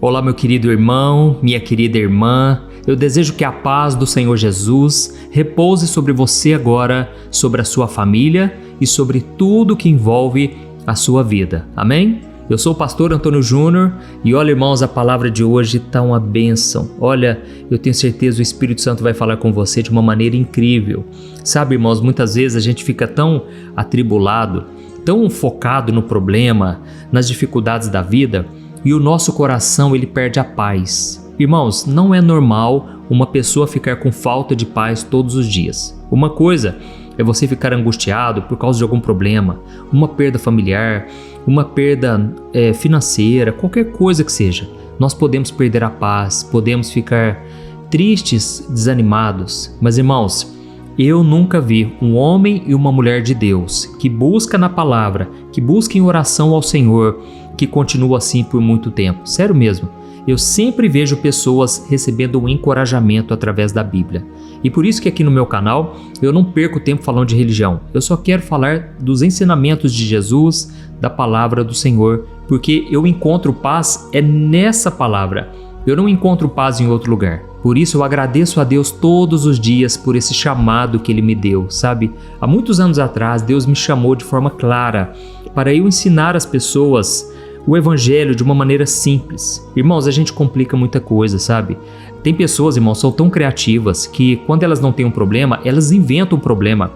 Olá, meu querido irmão, minha querida irmã. Eu desejo que a paz do Senhor Jesus repouse sobre você agora, sobre a sua família e sobre tudo que envolve a sua vida. Amém? Eu sou o pastor Antônio Júnior e olha, irmãos, a palavra de hoje está uma bênção. Olha, eu tenho certeza que o Espírito Santo vai falar com você de uma maneira incrível. Sabe, irmãos, muitas vezes a gente fica tão atribulado, tão focado no problema, nas dificuldades da vida, e o nosso coração ele perde a paz. Irmãos, não é normal uma pessoa ficar com falta de paz todos os dias. Uma coisa é você ficar angustiado por causa de algum problema, uma perda familiar, uma perda financeira, qualquer coisa que seja. Nós podemos perder a paz, podemos ficar tristes, desanimados. Mas, irmãos, eu nunca vi um homem e uma mulher de Deus que busca na palavra, que busca em oração ao Senhor, que continua assim por muito tempo. Sério mesmo. Eu sempre vejo pessoas recebendo um encorajamento através da Bíblia. E por isso que aqui no meu canal eu não perco tempo falando de religião. Eu só quero falar dos ensinamentos de Jesus, da palavra do Senhor, porque eu encontro paz nessa palavra. Eu não encontro paz em outro lugar. Por isso eu agradeço a Deus todos os dias por esse chamado que Ele me deu, sabe? Há muitos anos atrás Deus me chamou de forma clara para eu ensinar as pessoas o Evangelho de uma maneira simples. Irmãos, a gente complica muita coisa, sabe? Tem pessoas, irmãos, são tão criativas que quando elas não têm um problema, elas inventam um problema.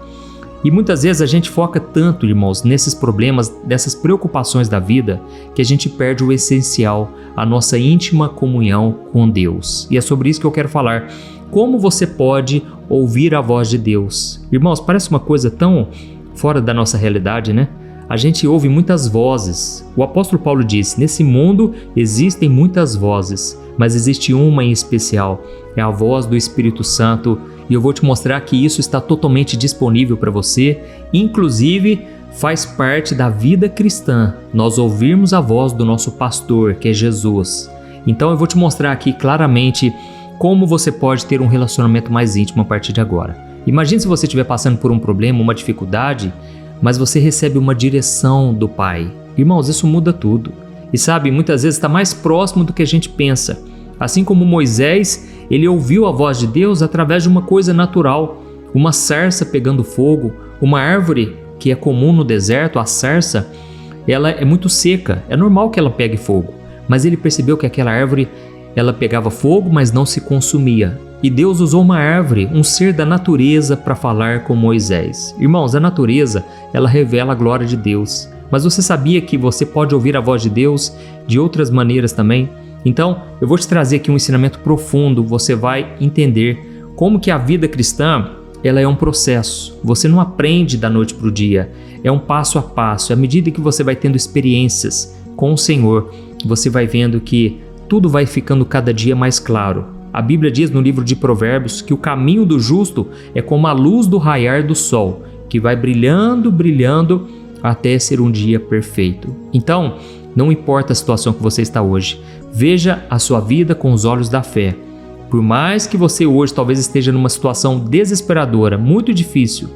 E muitas vezes a gente foca tanto, irmãos, nesses problemas, dessas preocupações da vida, que a gente perde o essencial, a nossa íntima comunhão com Deus. E é sobre isso que eu quero falar. Como você pode ouvir a voz de Deus? Irmãos, parece uma coisa tão fora da nossa realidade, né? A gente ouve muitas vozes. O apóstolo Paulo disse, nesse mundo existem muitas vozes, mas existe uma em especial, é a voz do Espírito Santo, e eu vou te mostrar que isso está totalmente disponível para você, inclusive faz parte da vida cristã, nós ouvirmos a voz do nosso pastor, que é Jesus. Então eu vou te mostrar aqui claramente como você pode ter um relacionamento mais íntimo a partir de agora. Imagine se você estiver passando por um problema, uma dificuldade, mas você recebe uma direção do Pai. Irmãos, isso muda tudo. E sabe, muitas vezes está mais próximo do que a gente pensa. Assim como Moisés, ele ouviu a voz de Deus através de uma coisa natural, uma sarça pegando fogo, uma árvore que é comum no deserto, a sarça, ela é muito seca, é normal que ela pegue fogo. Mas ele percebeu que aquela árvore, ela pegava fogo, mas não se consumia. E Deus usou uma árvore, um ser da natureza, para falar com Moisés. Irmãos, a natureza, ela revela a glória de Deus. Mas você sabia que você pode ouvir a voz de Deus de outras maneiras também? Então, eu vou te trazer aqui um ensinamento profundo. Você vai entender como que a vida cristã, ela é um processo. Você não aprende da noite para o dia. É um passo a passo. À medida que você vai tendo experiências com o Senhor, você vai vendo que tudo vai ficando cada dia mais claro. A Bíblia diz no livro de Provérbios que o caminho do justo é como a luz do raiar do sol, que vai brilhando, brilhando, até ser um dia perfeito. Então, não importa a situação que você está hoje, veja a sua vida com os olhos da fé. Por mais que você hoje talvez esteja numa situação desesperadora, muito difícil,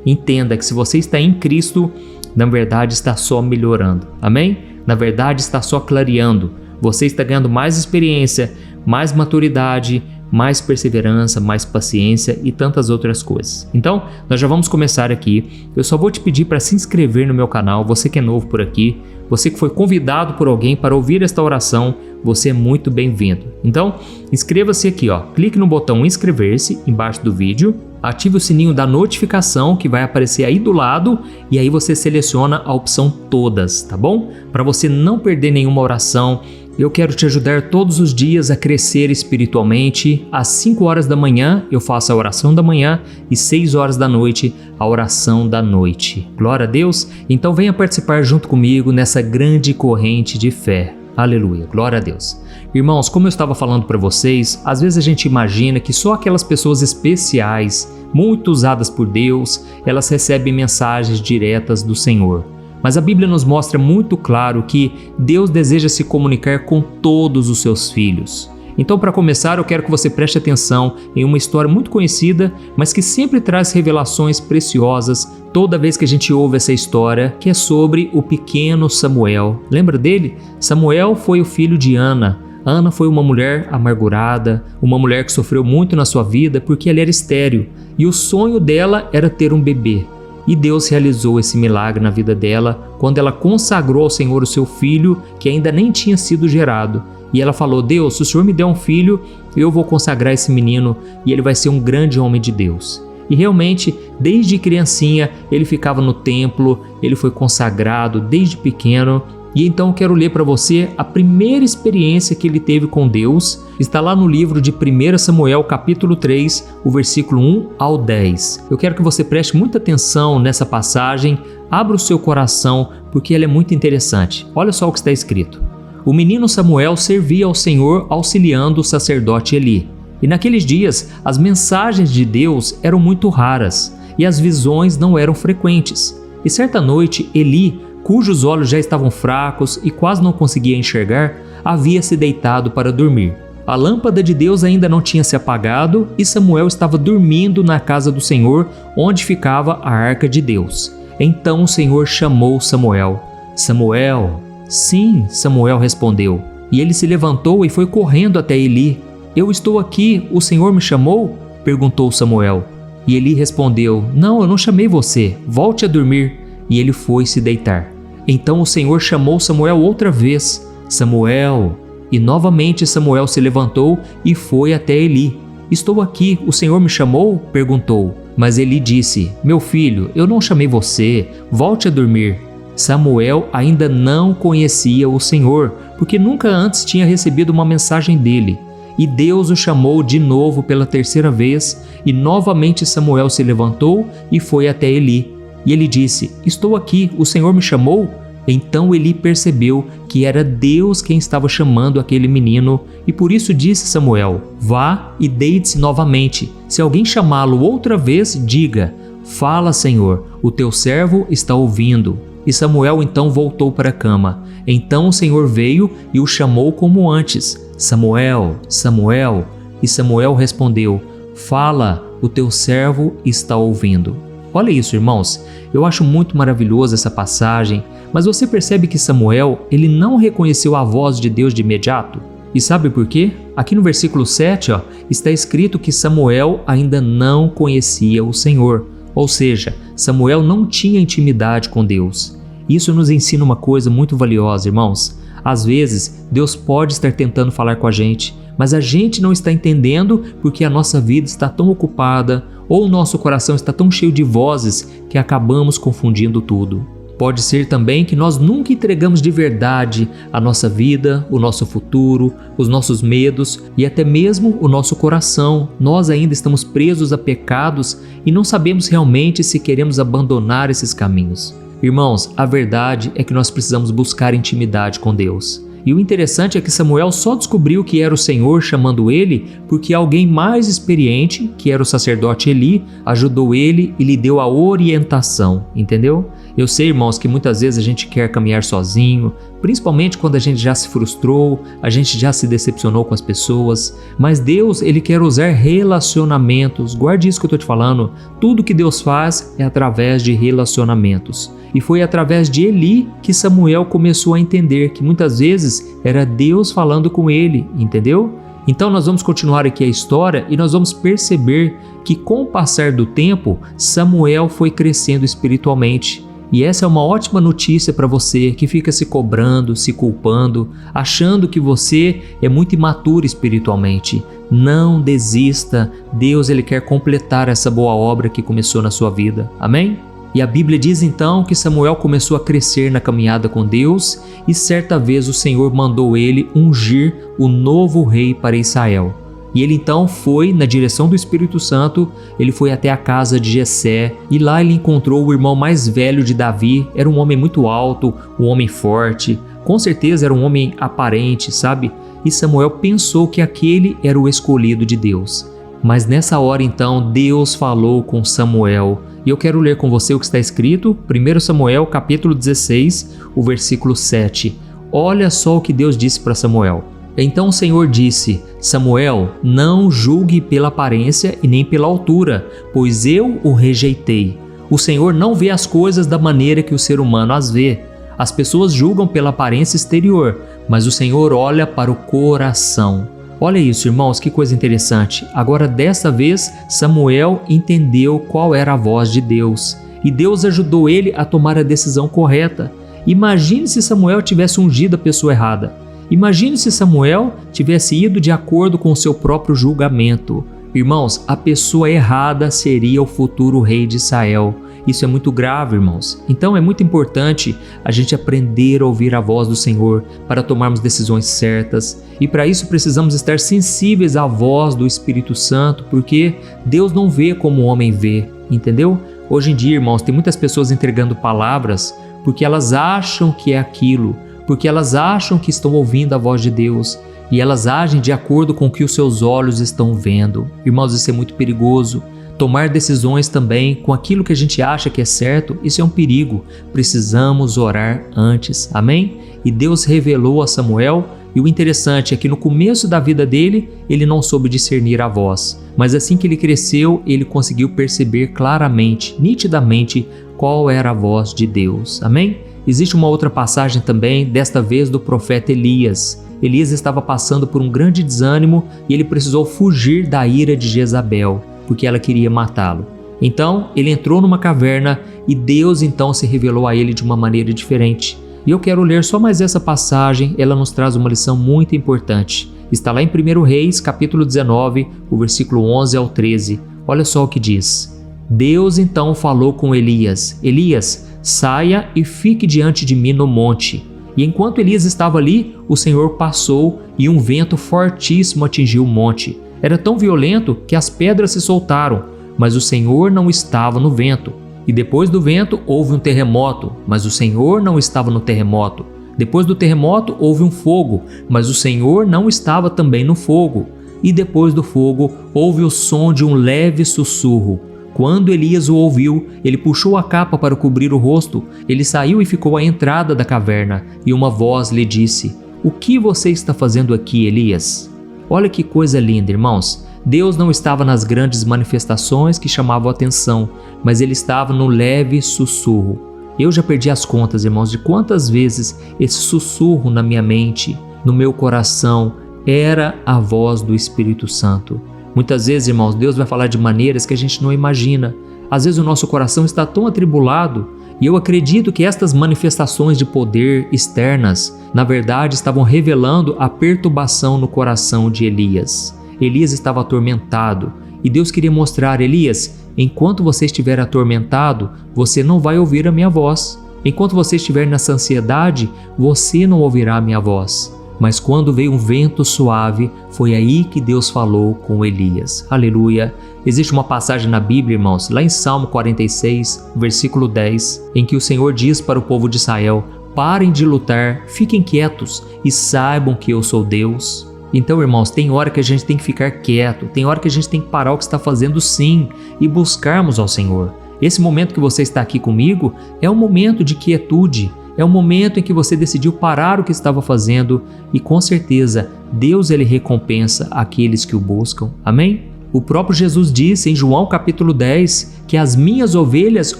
entenda que se você está em Cristo, na verdade está só melhorando. Amém? Na verdade está só clareando. Você está ganhando mais experiência, mais maturidade, mais perseverança, mais paciência e tantas outras coisas. Então, nós já vamos começar aqui. Eu só vou te pedir para se inscrever no meu canal, você que é novo por aqui, você que foi convidado por alguém para ouvir esta oração, você é muito bem-vindo. Então, inscreva-se aqui, clique no botão inscrever-se embaixo do vídeo, ative o sininho da notificação que vai aparecer aí do lado e aí você seleciona a opção todas, tá bom? Para você não perder nenhuma oração. Eu quero te ajudar todos os dias a crescer espiritualmente. Às 5 horas da manhã eu faço a oração da manhã e 6 horas da noite a oração da noite. Glória a Deus! Então venha participar junto comigo nessa grande corrente de fé. Aleluia, glória a Deus. Irmãos, como eu estava falando para vocês, às vezes a gente imagina que só aquelas pessoas especiais, muito usadas por Deus, elas recebem mensagens diretas do Senhor. Mas a Bíblia nos mostra muito claro que Deus deseja se comunicar com todos os seus filhos. Então, para começar, eu quero que você preste atenção em uma história muito conhecida, mas que sempre traz revelações preciosas toda vez que a gente ouve essa história, que é sobre o pequeno Samuel. Lembra dele? Samuel foi o filho de Ana, Ana foi uma mulher amargurada, uma mulher que sofreu muito na sua vida porque ela era estéril e o sonho dela era ter um bebê. E Deus realizou esse milagre na vida dela quando ela consagrou ao Senhor o seu filho que ainda nem tinha sido gerado. E ela falou: Deus, se o Senhor me der um filho, eu vou consagrar esse menino e ele vai ser um grande homem de Deus. E realmente, desde criancinha, ele ficava no templo, ele foi consagrado desde pequeno. E então eu quero ler para você a primeira experiência que ele teve com Deus. Está lá no livro de 1 Samuel, capítulo 3, o versículo 1 ao 10. Eu quero que você preste muita atenção nessa passagem, abra o seu coração, porque ela é muito interessante. Olha só o que está escrito. O menino Samuel servia ao Senhor auxiliando o sacerdote Eli. E naqueles dias, as mensagens de Deus eram muito raras e as visões não eram frequentes. E certa noite, Eli, cujos olhos já estavam fracos e quase não conseguia enxergar, havia se deitado para dormir. A lâmpada de Deus ainda não tinha se apagado e Samuel estava dormindo na casa do Senhor, onde ficava a arca de Deus. Então o Senhor chamou Samuel. Samuel? Sim, Samuel respondeu. E ele se levantou e foi correndo até Eli. Eu estou aqui, o Senhor me chamou? Perguntou Samuel. E Eli respondeu: Não, eu não chamei você, volte a dormir. E ele foi se deitar. Então o Senhor chamou Samuel outra vez. Samuel. E novamente Samuel se levantou e foi até Eli. Estou aqui, o Senhor me chamou? Perguntou. Mas Eli disse: Meu filho, eu não chamei você, volte a dormir. Samuel ainda não conhecia o Senhor, porque nunca antes tinha recebido uma mensagem dele. E Deus o chamou de novo pela terceira vez, e novamente Samuel se levantou e foi até Eli. E ele disse: Estou aqui, o Senhor me chamou? Então Eli percebeu que era Deus quem estava chamando aquele menino, e por isso disse Samuel: Vá e deite-se novamente. Se alguém chamá-lo outra vez, diga: Fala, Senhor, o teu servo está ouvindo. E Samuel então voltou para a cama. Então o Senhor veio e o chamou como antes: Samuel, Samuel. E Samuel respondeu: Fala, o teu servo está ouvindo. Olha isso, irmãos. Eu acho muito maravilhosa essa passagem, mas você percebe que Samuel, ele não reconheceu a voz de Deus de imediato? E sabe por quê? Aqui no versículo 7, está escrito que Samuel ainda não conhecia o Senhor. Ou seja, Samuel não tinha intimidade com Deus. Isso nos ensina uma coisa muito valiosa, irmãos. Às vezes, Deus pode estar tentando falar com a gente, mas a gente não está entendendo porque a nossa vida está tão ocupada ou o nosso coração está tão cheio de vozes que acabamos confundindo tudo. Pode ser também que nós nunca entregamos de verdade a nossa vida, o nosso futuro, os nossos medos e até mesmo o nosso coração. Nós ainda estamos presos a pecados e não sabemos realmente se queremos abandonar esses caminhos. Irmãos, a verdade é que nós precisamos buscar intimidade com Deus. E o interessante é que Samuel só descobriu que era o Senhor chamando ele porque alguém mais experiente, que era o sacerdote Eli, ajudou ele e lhe deu a orientação, entendeu? Eu sei, irmãos, que muitas vezes a gente quer caminhar sozinho, principalmente quando a gente já se frustrou, a gente já se decepcionou com as pessoas, mas Deus, Ele quer usar relacionamentos. Guarde isso que eu estou te falando. Tudo que Deus faz é através de relacionamentos. E foi através de Eli que Samuel começou a entender que muitas vezes era Deus falando com ele, entendeu? Então nós vamos continuar aqui a história e nós vamos perceber que com o passar do tempo, Samuel foi crescendo espiritualmente. E essa é uma ótima notícia para você que fica se cobrando, se culpando, achando que você é muito imaturo espiritualmente. Não desista, Deus ele quer completar essa boa obra que começou na sua vida. Amém? E a Bíblia diz então que Samuel começou a crescer na caminhada com Deus e certa vez o Senhor mandou ele ungir o novo rei para Israel. E ele então foi na direção do Espírito Santo, ele foi até a casa de Jessé e lá ele encontrou o irmão mais velho de Davi. Era um homem muito alto, um homem forte, com certeza era um homem aparente, sabe? E Samuel pensou que aquele era o escolhido de Deus. Mas nessa hora então Deus falou com Samuel. E eu quero ler com você o que está escrito, 1 Samuel capítulo 16, o versículo 7. Olha só o que Deus disse para Samuel. Então o Senhor disse: Samuel, não julgue pela aparência e nem pela altura, pois eu o rejeitei. O Senhor não vê as coisas da maneira que o ser humano as vê. As pessoas julgam pela aparência exterior, mas o Senhor olha para o coração. Olha isso, irmãos, que coisa interessante. Agora, dessa vez, Samuel entendeu qual era a voz de Deus e Deus ajudou ele a tomar a decisão correta. Imagine se Samuel tivesse ungido a pessoa errada. Imagine se Samuel tivesse ido de acordo com o seu próprio julgamento. Irmãos, a pessoa errada seria o futuro rei de Israel. Isso é muito grave, irmãos. Então é muito importante a gente aprender a ouvir a voz do Senhor para tomarmos decisões certas. E para isso precisamos estar sensíveis à voz do Espírito Santo, porque Deus não vê como o homem vê, entendeu? Hoje em dia, irmãos, tem muitas pessoas entregando palavras porque elas acham que é aquilo, porque elas acham que estão ouvindo a voz de Deus e elas agem de acordo com o que os seus olhos estão vendo. Irmãos, isso é muito perigoso. Tomar decisões também com aquilo que a gente acha que é certo, isso é um perigo. Precisamos orar antes, amém? E Deus revelou a Samuel, e o interessante é que no começo da vida dele, ele não soube discernir a voz. Mas assim que ele cresceu, ele conseguiu perceber claramente, nitidamente, qual era a voz de Deus, amém? Existe uma outra passagem também, desta vez do profeta Elias. Elias estava passando por um grande desânimo e ele precisou fugir da ira de Jezabel, porque ela queria matá-lo. Então, ele entrou numa caverna e Deus então se revelou a ele de uma maneira diferente. E eu quero ler só mais essa passagem, ela nos traz uma lição muito importante. Está lá em 1 Reis, capítulo 19, o versículo 11 ao 13. Olha só o que diz. Deus então falou com Elias: Elias, saia e fique diante de mim no monte. E enquanto Elias estava ali, o Senhor passou e um vento fortíssimo atingiu o monte. Era tão violento que as pedras se soltaram, mas o Senhor não estava no vento. E depois do vento houve um terremoto, mas o Senhor não estava no terremoto. Depois do terremoto houve um fogo, mas o Senhor não estava também no fogo. E depois do fogo houve o som de um leve sussurro. Quando Elias o ouviu, ele puxou a capa para cobrir o rosto. Ele saiu e ficou à entrada da caverna, e uma voz lhe disse: O que você está fazendo aqui, Elias? Olha que coisa linda, irmãos. Deus não estava nas grandes manifestações que chamavam a atenção, mas ele estava no leve sussurro. Eu já perdi as contas, irmãos, de quantas vezes esse sussurro na minha mente, no meu coração, era a voz do Espírito Santo. Muitas vezes, irmãos, Deus vai falar de maneiras que a gente não imagina. Às vezes o nosso coração está tão atribulado, e eu acredito que estas manifestações de poder externas, na verdade, estavam revelando a perturbação no coração de Elias. Elias estava atormentado, e Deus queria mostrar: Elias, enquanto você estiver atormentado, você não vai ouvir a minha voz. Enquanto você estiver nessa ansiedade, você não ouvirá a minha voz. Mas quando veio um vento suave, foi aí que Deus falou com Elias. Aleluia! Existe uma passagem na Bíblia, irmãos, lá em Salmo 46, versículo 10, em que o Senhor diz para o povo de Israel: parem de lutar, fiquem quietos e saibam que eu sou Deus. Então, irmãos, tem hora que a gente tem que ficar quieto, tem hora que a gente tem que parar o que está fazendo sim e buscarmos ao Senhor. Esse momento que você está aqui comigo é um momento de quietude. É um momento em que você decidiu parar o que estava fazendo e com certeza Deus ele recompensa aqueles que o buscam. Amém? O próprio Jesus disse em João capítulo 10 que as minhas ovelhas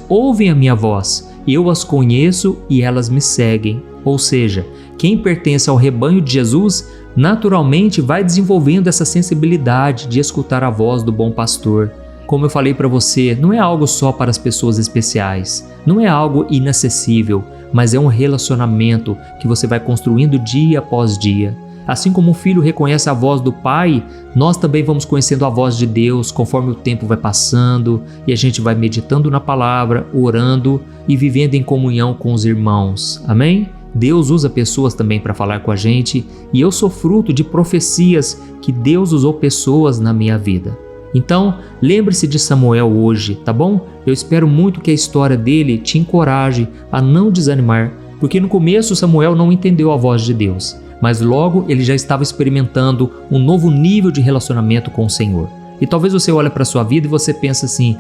ouvem a minha voz, eu as conheço e elas me seguem. Ou seja, quem pertence ao rebanho de Jesus naturalmente vai desenvolvendo essa sensibilidade de escutar a voz do bom pastor. Como eu falei para você, não é algo só para as pessoas especiais, não é algo inacessível, mas é um relacionamento que você vai construindo dia após dia. Assim como um filho reconhece a voz do pai, nós também vamos conhecendo a voz de Deus conforme o tempo vai passando e a gente vai meditando na palavra, orando e vivendo em comunhão com os irmãos. Amém? Deus usa pessoas também para falar com a gente e eu sou fruto de profecias que Deus usou pessoas na minha vida. Então, lembre-se de Samuel hoje, tá bom? Eu espero muito que a história dele te encoraje a não desanimar, porque no começo Samuel não entendeu a voz de Deus, mas logo ele já estava experimentando um novo nível de relacionamento com o Senhor. E talvez você olhe para a sua vida e você pense assim: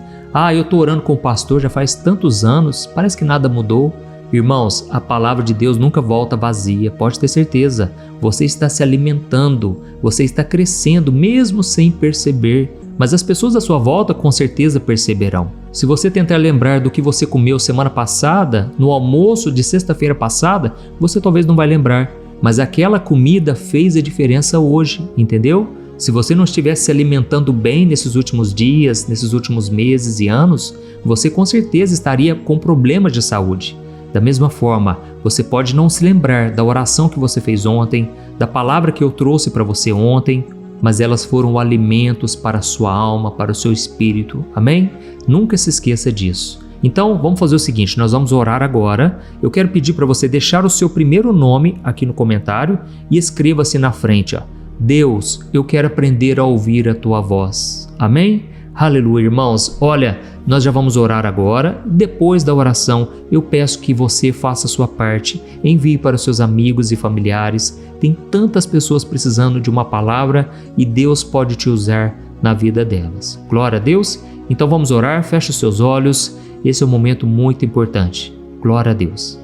eu estou orando com o pastor já faz tantos anos, parece que nada mudou. Irmãos, a palavra de Deus nunca volta vazia, pode ter certeza. Você está se alimentando, você está crescendo mesmo sem perceber. Mas as pessoas à sua volta com certeza perceberão. Se você tentar lembrar do que você comeu semana passada, no almoço de sexta-feira passada, você talvez não vai lembrar. mas aquela comida fez a diferença hoje, entendeu? Se você não estivesse se alimentando bem nesses últimos dias, nesses últimos meses e anos, você com certeza estaria com problemas de saúde. Da mesma forma, você pode não se lembrar da oração que você fez ontem, da palavra que eu trouxe para você ontem, mas elas foram alimentos para a sua alma, para o seu espírito, amém? Nunca se esqueça disso. Então, vamos fazer o seguinte, nós vamos orar agora. Eu quero pedir para você deixar o seu primeiro nome aqui no comentário e escreva-se na frente, ó. Deus, eu quero aprender a ouvir a tua voz. Amém? Aleluia, irmãos. Olha, nós já vamos orar agora. Depois da oração, eu peço que você faça a sua parte. Envie para os seus amigos e familiares. Tem tantas pessoas precisando de uma palavra e Deus pode te usar na vida delas. Glória a Deus. Então vamos orar. Feche os seus olhos. Esse é um momento muito importante. Glória a Deus.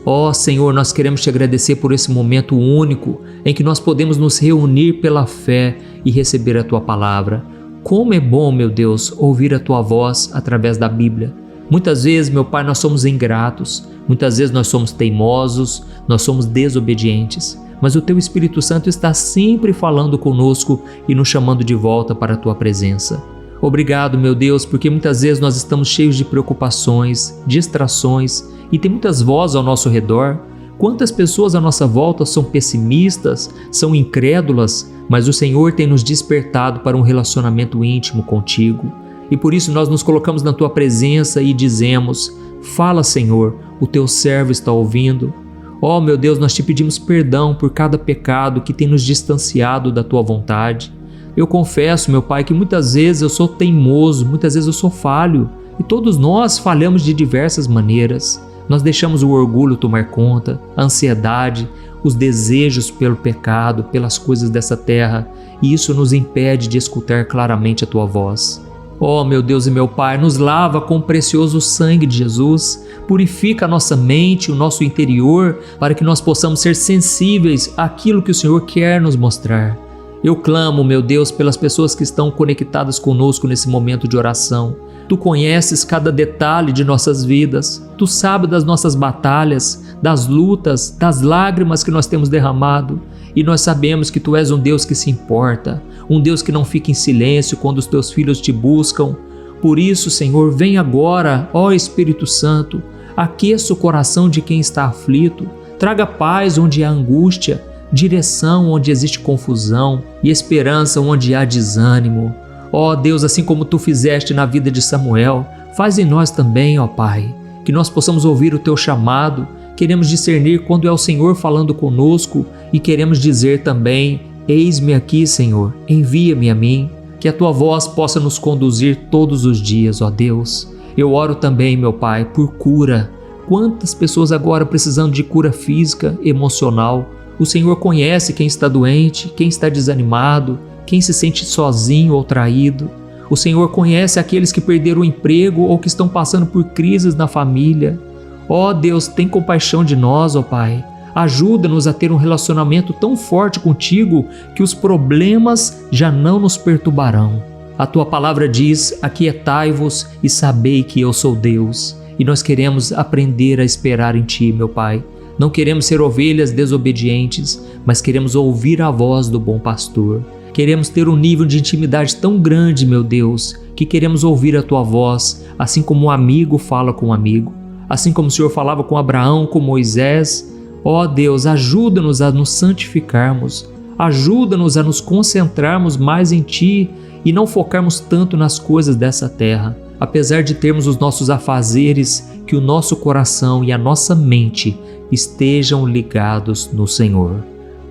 Ó Senhor, nós queremos te agradecer por esse momento único em que nós podemos nos reunir pela fé e receber a tua palavra. Como é bom, meu Deus, ouvir a tua voz através da Bíblia. Muitas vezes, meu Pai, nós somos ingratos, muitas vezes nós somos teimosos, nós somos desobedientes, mas o teu Espírito Santo está sempre falando conosco e nos chamando de volta para a tua presença. Obrigado, meu Deus, porque muitas vezes nós estamos cheios de preocupações, distrações e tem muitas vozes ao nosso redor. Quantas pessoas à nossa volta são pessimistas, são incrédulas, mas o Senhor tem nos despertado para um relacionamento íntimo contigo. E por isso nós nos colocamos na tua presença e dizemos: fala, Senhor, o teu servo está ouvindo. Ó, meu Deus, nós te pedimos perdão por cada pecado que tem nos distanciado da tua vontade. Eu confesso, meu Pai, que muitas vezes eu sou teimoso, muitas vezes eu sou falho, e todos nós falhamos de diversas maneiras. Nós deixamos o orgulho tomar conta, a ansiedade, os desejos pelo pecado, pelas coisas dessa terra, e isso nos impede de escutar claramente a tua voz. Ó, meu Deus e meu Pai, nos lava com o precioso sangue de Jesus, purifica a nossa mente, o nosso interior, para que nós possamos ser sensíveis àquilo que o Senhor quer nos mostrar. Eu clamo, meu Deus, pelas pessoas que estão conectadas conosco nesse momento de oração. Tu conheces cada detalhe de nossas vidas, Tu sabes das nossas batalhas, das lutas, das lágrimas que nós temos derramado, e nós sabemos que Tu és um Deus que se importa, um Deus que não fica em silêncio quando os Teus filhos te buscam. Por isso, Senhor, vem agora, ó Espírito Santo, aqueça o coração de quem está aflito, traga paz onde há angústia, direção onde existe confusão e esperança onde há desânimo. Ó Deus, assim como Tu fizeste na vida de Samuel, faz em nós também, ó Pai, que nós possamos ouvir o Teu chamado. Queremos discernir quando é o Senhor falando conosco e queremos dizer também: eis-me aqui, Senhor, envia-me a mim. Que a Tua voz possa nos conduzir todos os dias, ó Deus. Eu oro também, meu Pai, por cura. Quantas pessoas agora precisando de cura física, emocional. O Senhor conhece quem está doente, quem está desanimado, quem se sente sozinho ou traído. O Senhor conhece aqueles que perderam o emprego ou que estão passando por crises na família. Ó Deus, tem compaixão de nós, ó Pai. Ajuda-nos a ter um relacionamento tão forte contigo que os problemas já não nos perturbarão. A Tua palavra diz: aquietai-vos e sabei que eu sou Deus. E nós queremos aprender a esperar em Ti, meu Pai. Não queremos ser ovelhas desobedientes, mas queremos ouvir a voz do bom pastor. Queremos ter um nível de intimidade tão grande, meu Deus, que queremos ouvir a Tua voz, assim como um amigo fala com um amigo, assim como o Senhor falava com Abraão, com Moisés. Ó Deus, ajuda-nos a nos santificarmos, ajuda-nos a nos concentrarmos mais em Ti e não focarmos tanto nas coisas dessa terra. Apesar de termos os nossos afazeres, que o nosso coração e a nossa mente estejam ligados no Senhor.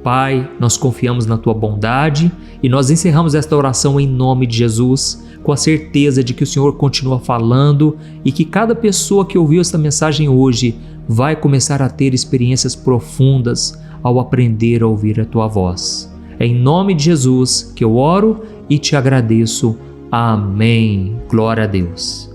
Pai, nós confiamos na Tua bondade e nós encerramos esta oração em nome de Jesus, com a certeza de que o Senhor continua falando e que cada pessoa que ouviu esta mensagem hoje vai começar a ter experiências profundas ao aprender a ouvir a Tua voz. É em nome de Jesus que eu oro e te agradeço. Amém. Glória a Deus.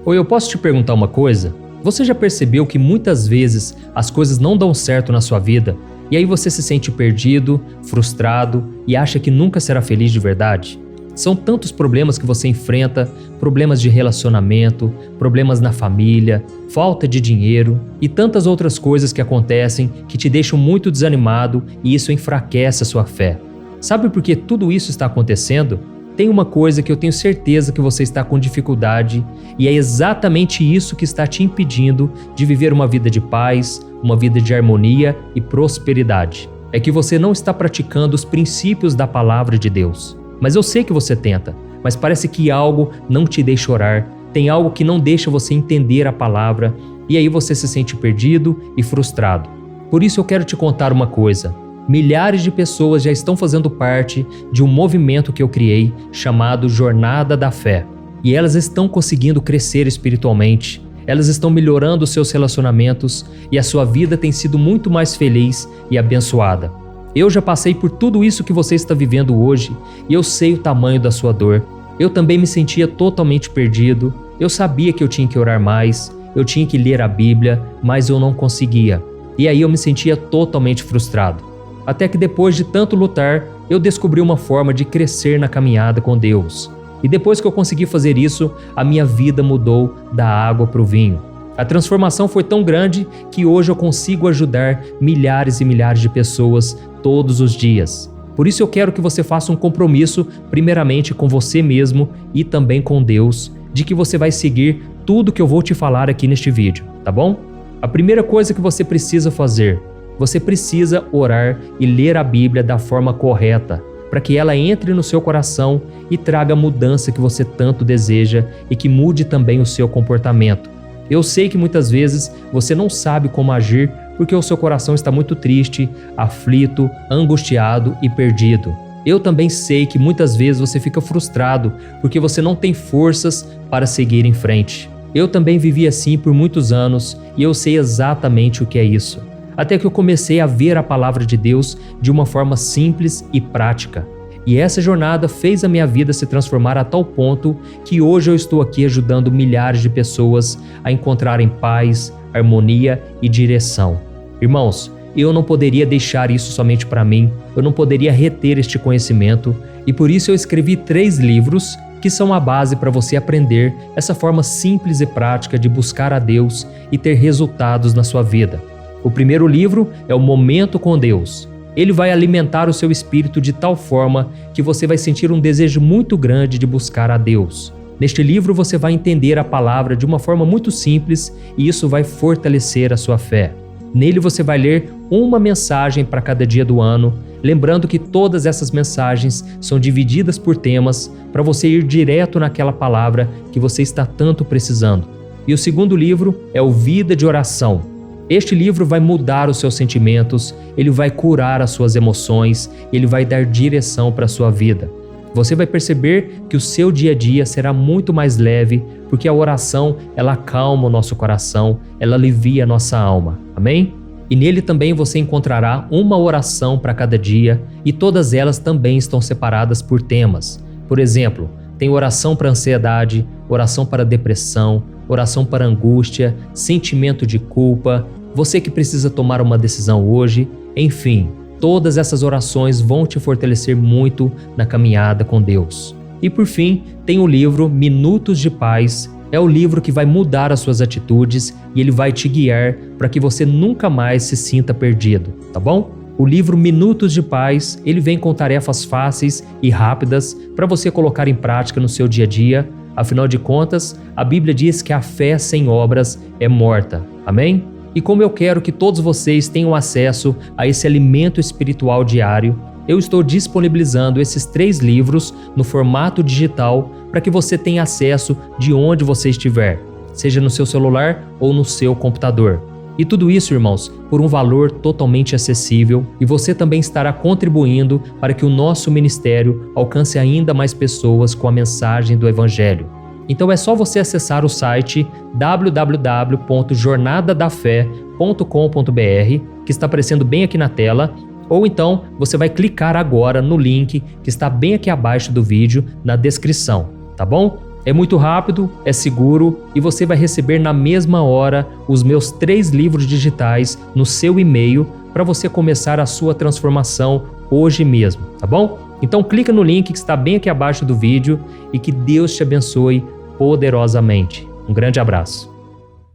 Oi, eu posso te perguntar uma coisa? Você já percebeu que muitas vezes as coisas não dão certo na sua vida e aí você se sente perdido, frustrado e acha que nunca será feliz de verdade? São tantos problemas que você enfrenta, problemas de relacionamento, problemas na família, falta de dinheiro e tantas outras coisas que acontecem que te deixam muito desanimado e isso enfraquece a sua fé. Sabe por que tudo isso está acontecendo? Tem uma coisa que eu tenho certeza que você está com dificuldade e é exatamente isso que está te impedindo de viver uma vida de paz, uma vida de harmonia e prosperidade. É que você não está praticando os princípios da palavra de Deus. Mas eu sei que você tenta, mas parece que algo não te deixa orar, tem algo que não deixa você entender a palavra e aí você se sente perdido e frustrado. Por isso eu quero te contar uma coisa. Milhares de pessoas já estão fazendo parte de um movimento que eu criei chamado Jornada da Fé. E elas estão conseguindo crescer espiritualmente, elas estão melhorando seus relacionamentos e a sua vida tem sido muito mais feliz e abençoada. Eu já passei por tudo isso que você está vivendo hoje e eu sei o tamanho da sua dor. Eu também me sentia totalmente perdido, eu sabia que eu tinha que orar mais, eu tinha que ler a Bíblia, mas eu não conseguia. E aí eu me sentia totalmente frustrado. Até que depois de tanto lutar, eu descobri uma forma de crescer na caminhada com Deus. E depois que eu consegui fazer isso, a minha vida mudou da água para o vinho. A transformação foi tão grande que hoje eu consigo ajudar milhares e milhares de pessoas todos os dias. Por isso eu quero que você faça um compromisso, primeiramente com você mesmo e também com Deus, de que você vai seguir tudo que eu vou te falar aqui neste vídeo, tá bom? A primeira coisa que você precisa fazer, você precisa orar e ler a Bíblia da forma correta, para que ela entre no seu coração e traga a mudança que você tanto deseja e que mude também o seu comportamento. Eu sei que muitas vezes você não sabe como agir porque o seu coração está muito triste, aflito, angustiado e perdido. Eu também sei que muitas vezes você fica frustrado porque você não tem forças para seguir em frente. Eu também vivi assim por muitos anos e eu sei exatamente o que é isso. Até que eu comecei a ver a palavra de Deus de uma forma simples e prática. E essa jornada fez a minha vida se transformar a tal ponto que hoje eu estou aqui ajudando milhares de pessoas a encontrarem paz, harmonia e direção. Irmãos, eu não poderia deixar isso somente para mim, eu não poderia reter este conhecimento e por isso eu escrevi 3 livros que são a base para você aprender essa forma simples e prática de buscar a Deus e ter resultados na sua vida. O primeiro livro é o Momento com Deus. Ele vai alimentar o seu espírito de tal forma que você vai sentir um desejo muito grande de buscar a Deus. Neste livro você vai entender a palavra de uma forma muito simples e isso vai fortalecer a sua fé. Nele você vai ler uma mensagem para cada dia do ano, lembrando que todas essas mensagens são divididas por temas para você ir direto naquela palavra que você está tanto precisando. E o segundo livro é o Vida de Oração. Este livro vai mudar os seus sentimentos, ele vai curar as suas emoções, ele vai dar direção para a sua vida. Você vai perceber que o seu dia a dia será muito mais leve, porque a oração, ela acalma o nosso coração, ela alivia a nossa alma. Amém? E nele também você encontrará uma oração para cada dia e todas elas também estão separadas por temas. Por exemplo, tem oração para ansiedade, oração para depressão, oração para angústia, sentimento de culpa, você que precisa tomar uma decisão hoje, enfim, todas essas orações vão te fortalecer muito na caminhada com Deus. E por fim, tem o livro Minutos de Paz, é o livro que vai mudar as suas atitudes e ele vai te guiar para que você nunca mais se sinta perdido, tá bom? O livro Minutos de Paz, ele vem com tarefas fáceis e rápidas para você colocar em prática no seu dia a dia. Afinal de contas, a Bíblia diz que a fé sem obras é morta. Amém? E como eu quero que todos vocês tenham acesso a esse alimento espiritual diário, eu estou disponibilizando esses 3 livros no formato digital para que você tenha acesso de onde você estiver, seja no seu celular ou no seu computador. E tudo isso, irmãos, por um valor totalmente acessível e você também estará contribuindo para que o nosso ministério alcance ainda mais pessoas com a mensagem do Evangelho. Então é só você acessar o site www.jornadadafé.com.br, que está aparecendo bem aqui na tela, ou então você vai clicar agora no link que está bem aqui abaixo do vídeo, na descrição, tá bom? É muito rápido, é seguro e você vai receber na mesma hora os meus 3 livros digitais no seu e-mail para você começar a sua transformação hoje mesmo, tá bom? Então clica no link que está bem aqui abaixo do vídeo e que Deus te abençoe poderosamente. Um grande abraço.